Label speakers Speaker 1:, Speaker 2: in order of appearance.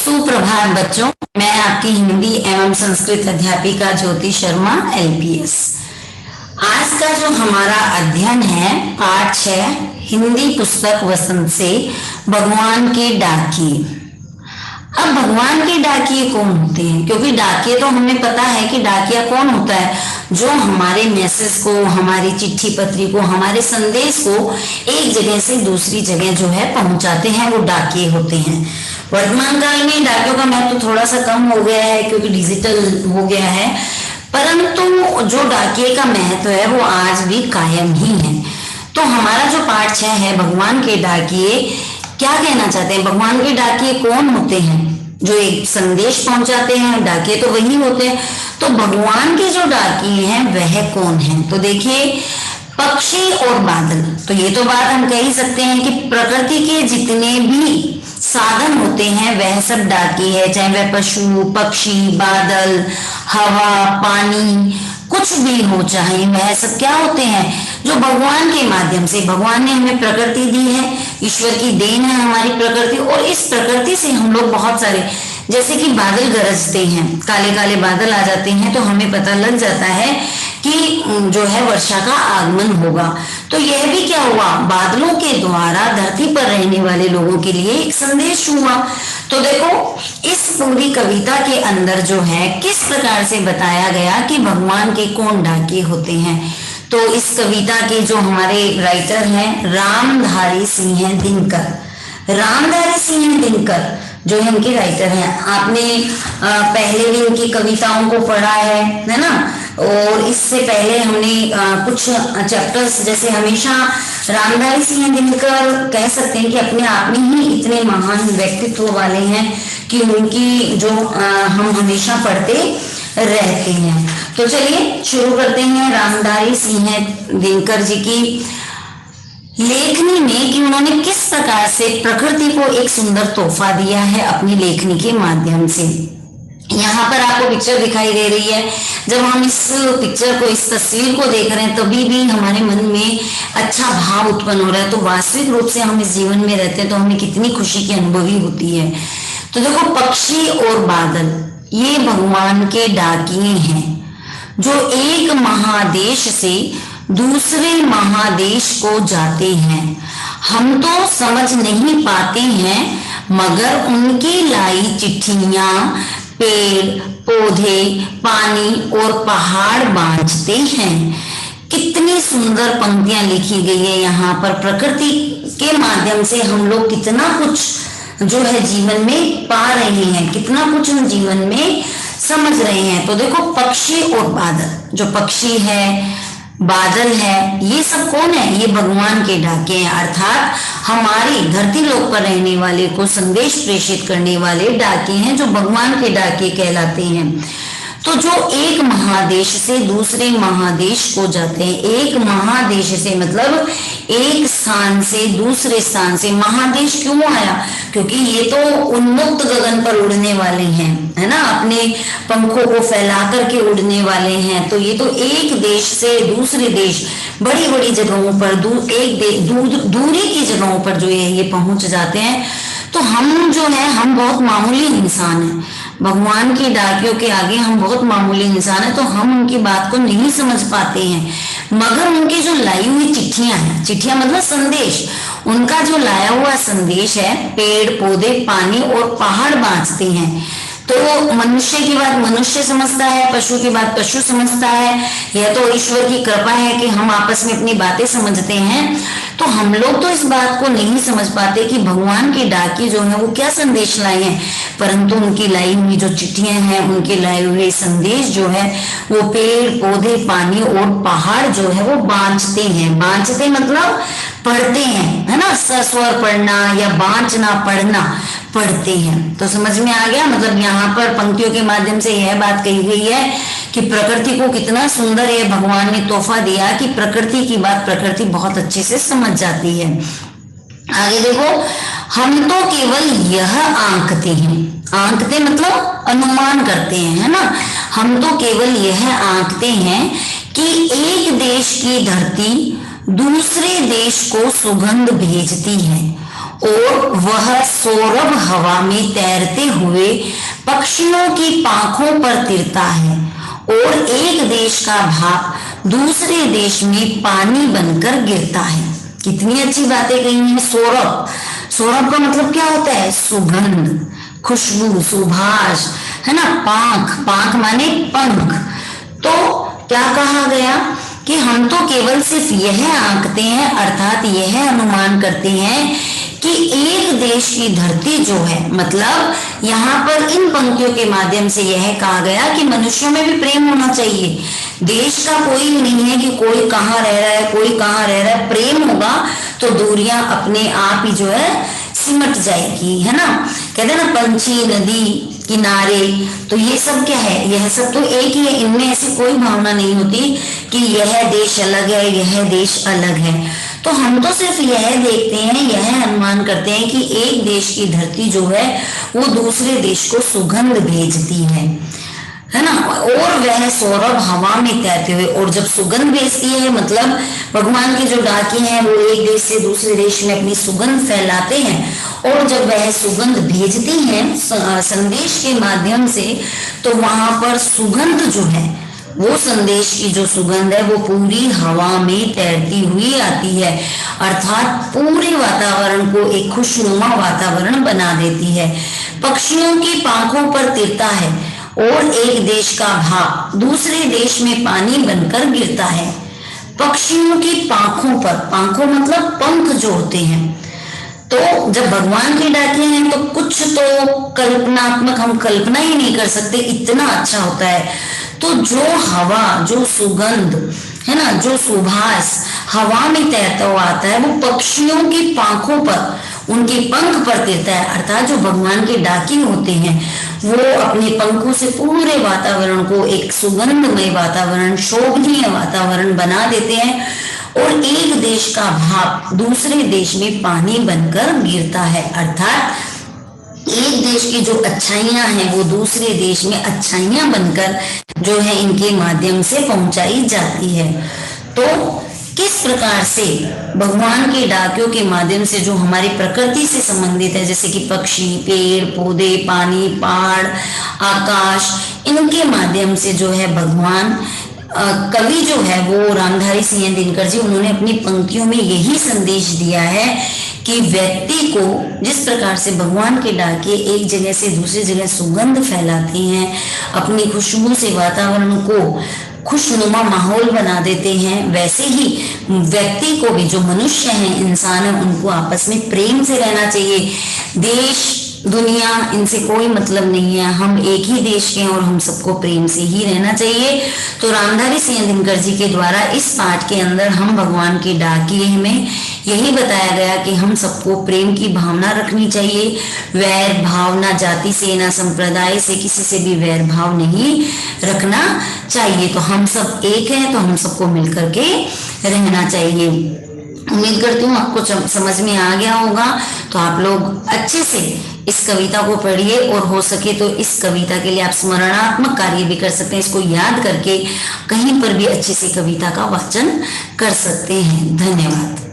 Speaker 1: सुप्रभात बच्चों, मैं आपकी हिंदी एवं संस्कृत अध्यापिका ज्योति शर्मा एलपीएस। आज का जो हमारा अध्ययन है पाठ 6 हिंदी पुस्तक वसंत से भगवान के डाकिए। अब भगवान के डाकिए कौन होते हैं? क्योंकि डाकिए तो हमें पता है कि डाकिया कौन होता है, जो हमारे मैसेज को, हमारी चिट्ठी पत्री को, हमारे संदेश को एक जगह से दूसरी जगह जो है पहुंचाते हैं, वो डाकिए होते हैं। वर्तमान काल में डाकियों का महत्व तो थोड़ा सा कम हो गया है क्योंकि डिजिटल हो गया है, परंतु जो डाकिए का महत्व है वो आज भी कायम ही है। तो हमारा जो पाठ 6 है भगवान के डाकिए, क्या कहना चाहते हैं? भगवान के डाकिए कौन होते हैं? जो एक संदेश पहुंचाते हैं, डाकिए तो वही होते हैं। तो भगवान के जो डाकिए हैं वह कौन है? तो देखिए, पक्षी और बादल। तो ये तो बात हम कह ही सकते हैं कि प्रकृति के जितने भी साधन होते हैं वह सब डाकिए है, चाहे वह पशु, पक्षी, बादल, हवा, पानी, कुछ भी हो, चाहे वह सब क्या होते हैं, जो भगवान के माध्यम से, भगवान ने हमें प्रकृति दी है, ईश्वर की देन है हमारी प्रकृति, और इस प्रकृति से हम लोग बहुत सारे, जैसे कि बादल गरजते हैं, काले काले बादल आ जाते हैं, तो हमें पता लग जाता है कि जो है वर्षा का आगमन होगा। तो यह भी क्या हुआ, बादलों के द्वारा धरती पर रहने वाले लोगों के लिए एक संदेश हुआ। तो देखो, इस पूरी कविता के अंदर जो है किस प्रकार से बताया गया कि भगवान के कौन डाकिए होते हैं। तो इस कविता के जो हमारे राइटर हैं रामधारी सिंह दिनकर, रामधारी सिंह दिनकर जो है इनके राइटर हैं। आपने पहले भी इनकी कविताओं को पढ़ा है ना, और इससे पहले हमने कुछ चैप्टर्स, जैसे हमेशा रामधारी सिंह दिनकर कह सकते हैं कि अपने आप में ही इतने महान व्यक्तित्व वाले हैं कि उनकी जो हम हमेशा पढ़ते रहते हैं। तो चलिए शुरू करते हैं रामधारी सिंह दिनकर जी की लेखनी में, कि उन्होंने किस प्रकार से प्रकृति को एक सुंदर तोहफा दिया है अपनी लेखनी के माध्यम से। यहाँ पर आपको पिक्चर दिखाई दे रही है। जब हम इस पिक्चर को, इस तस्वीर को देख रहे हैं, तभी भी हमारे मन में अच्छा भाव उत्पन्न हो रहा है। तो वास्तविक रूप से हम इस जीवन में रहते हैं तो हमें कितनी खुशी की अनुभवी होती है। तो देखो, पक्षी और बादल ये भगवान के डाकिए हैं, जो एक महादेश से दूसरे महादेश को जाते हैं। हम तो समझ नहीं पाते हैं, मगर उनकी लाई चिट्ठियां पेड़ पौधे, पानी और पहाड़ बांझते हैं। कितनी सुंदर पंक्तियां लिखी गई है यहाँ पर। प्रकृति के माध्यम से हम लोग कितना कुछ जो है जीवन में पा रहे हैं, कितना कुछ हम जीवन में समझ रहे हैं। तो देखो, पक्षी और बादल, जो पक्षी है, बादल है, ये सब कौन है? ये भगवान के डाके हैं, अर्थात हमारी धरती लोक पर रहने वाले को संदेश प्रेषित करने वाले डाके हैं, जो भगवान के डाके कहलाते हैं। तो जो एक महादेश से दूसरे महादेश को जाते हैं, एक महादेश से मतलब एक स्थान से दूसरे स्थान से। महादेश क्यों आया? क्योंकि ये तो उन्मुक्त गगन पर उड़ने वाले हैं, है ना, अपने पंखों को फैला करके उड़ने वाले हैं। तो ये तो एक देश से दूसरे देश, बड़ी बड़ी जगहों पर, दूरी की जगहों पर जो है ये पहुंच जाते हैं। तो हम जो है, हम बहुत मामूली इंसान हैं, भगवान की डाकियों के आगे हम बहुत मामूली इंसान हैं, तो हम उनकी बात को नहीं समझ पाते हैं। मगर उनकी जो लाई हुई चिट्ठियां हैं, चिट्ठियां मतलब संदेश, उनका जो लाया हुआ संदेश है, पेड़ पौधे, पानी और पहाड़ बांचते हैं। तो मनुष्य की बात मनुष्य समझता है, पशु की बात पशु समझता है। यह तो ईश्वर की कृपा है कि हम आपस में अपनी बातें समझते हैं। तो हम लोग तो इस बात को नहीं समझ पाते कि भगवान के डाकिए जो है वो क्या संदेश लाए हैं, परंतु उनकी लाई हुई जो चिट्ठियां हैं, उनके लाए हुए संदेश जो है वो पेड़ पौधे, पानी और पहाड़ जो है वो बांचते हैं। बांचते मतलब पढ़ते हैं, है ना, सस्वर पढ़ना या बांचना, पढ़ना, पढ़ते हैं। तो समझ में आ गया। मतलब यहाँ पर पंक्तियों के माध्यम से यह बात कही गई है कि प्रकृति को कितना सुंदर ये भगवान ने तोहफा दिया कि प्रकृति की बात प्रकृति बहुत अच्छे से समझ जाती है। आगे देखो, हम तो केवल यह आंकते हैं, आंकते मतलब अनुमान करते हैं, है ना, हम तो केवल यह आंकते हैं कि एक देश की धरती दूसरे देश को सुगंध भेजती है और वह सौरभ हवा में तैरते हुए पक्षियों की पांखों पर तिरता है और एक देश का भाप दूसरे देश में पानी बनकर गिरता है। कितनी अच्छी बातें कही हैं। सौरभ, सौरभ का मतलब क्या होता है? सुगंध, खुशबू, सुभाष, है ना। पांख, पांख माने पंख। तो क्या कहा गया कि हम तो केवल सिर्फ यह आंकते हैं, अर्थात यह अनुमान करते हैं कि एक देश की धरती जो है, मतलब यहाँ पर इन पंक्तियों के माध्यम से यह कहा गया कि मनुष्यों में भी प्रेम होना चाहिए। देश का कोई नहीं है कि कोई कहाँ रह रहा है, कोई कहाँ रह रहा है। प्रेम होगा तो दूरियां अपने आप ही जो है सिमट जाएगी, है ना। कहते हैं ना, पंछी, नदी किनारे, तो ये सब क्या है? यह सब तो एक ही है। इनमें ऐसी कोई भावना नहीं होती कि यह देश अलग है, यह देश अलग है। तो हम तो सिर्फ यह देखते हैं, यह अनुमान करते हैं कि एक देश की धरती जो है वो दूसरे देश को सुगंध भेजती है ना। और वह सौरभ हवा में तैरते हुए, और जब सुगंध भेजती है मतलब भगवान के जो डाके हैं वो एक देश से दूसरे देश में अपनी सुगंध फैलाते हैं, और जब वह सुगंध भेजती हैं संदेश के माध्यम से, तो वहां पर सुगंध जो है, वो संदेश की जो सुगंध है वो पूरी हवा में तैरती हुई आती है, अर्थात पूरे वातावरण को एक खुशनुमा वातावरण बना देती है। पक्षियों की पांखों पर तिरता है और एक देश का भाप दूसरे देश में पानी बनकर गिरता है। पक्षियों की पांखों पर, पांखों मतलब पंख जो होते हैं, तो जब भगवान के डाके हैं तो कुछ तो कल्पनात्मक, हम कल्पना ही नहीं कर सकते, इतना अच्छा होता है। तो जो हवा, जो सुगंध है ना, जो सुभाष हवा में तैरता हुआ आता है, वो पक्षियों की पांखों पर, उनके पंख पर तिरता है, अर्थात जो भगवान के डाके होते हैं वो अपने पंखों से पूरे वातावरण को एक सुगंधमय वातावरण, शोभनीय वातावरण बना देते हैं, और एक देश का भाप दूसरे देश में पानी बनकर गिरता है, अर्थात एक देश की जो अच्छाइयां हैं वो दूसरे देश में अच्छाइयां बनकर जो है इनके माध्यम से पहुंचाई जाती है। तो किस प्रकार से भगवान के डाकियों के माध्यम से जो हमारी प्रकृति से संबंधित है, जैसे कि पक्षी, पेड़ पौधे, पानी, पहाड़, आकाश, इनके माध्यम से जो है भगवान कवि जो है वो रामधारी सिंह दिनकर जी, उन्होंने अपनी पंक्तियों में यही संदेश दिया है कि व्यक्ति को जिस प्रकार से भगवान के डाके एक जगह से दूसरी जगह सुगंध फैलाते हैं, अपनी खुशबू से वातावरण को खुशनुमा माहौल बना देते हैं, वैसे ही व्यक्ति को भी, जो मनुष्य हैं, इंसान है, उनको आपस में प्रेम से रहना चाहिए। देश दुनिया इनसे कोई मतलब नहीं है, हम एक ही देश के हैं और हम सबको प्रेम से ही रहना चाहिए। तो रामधारी सिंह दिनकर जी के द्वारा इस पाठ के अंदर हम भगवान के डाकिए में यही बताया गया कि हम सबको प्रेम की भावना रखनी चाहिए। वैर भावना, जाति से ना संप्रदाय से किसी से भी वैर भाव नहीं रखना चाहिए। तो हम सब एक हैं, तो हम सबको मिलकर के रहना चाहिए। उम्मीद करती हूँ आपको समझ में आ गया होगा। तो आप लोग अच्छे से इस कविता को पढ़िए, और हो सके तो इस कविता के लिए आप स्मरणात्मक कार्य भी कर सकते हैं। इसको याद करके कहीं पर भी अच्छे से कविता का वाचन कर सकते हैं। धन्यवाद।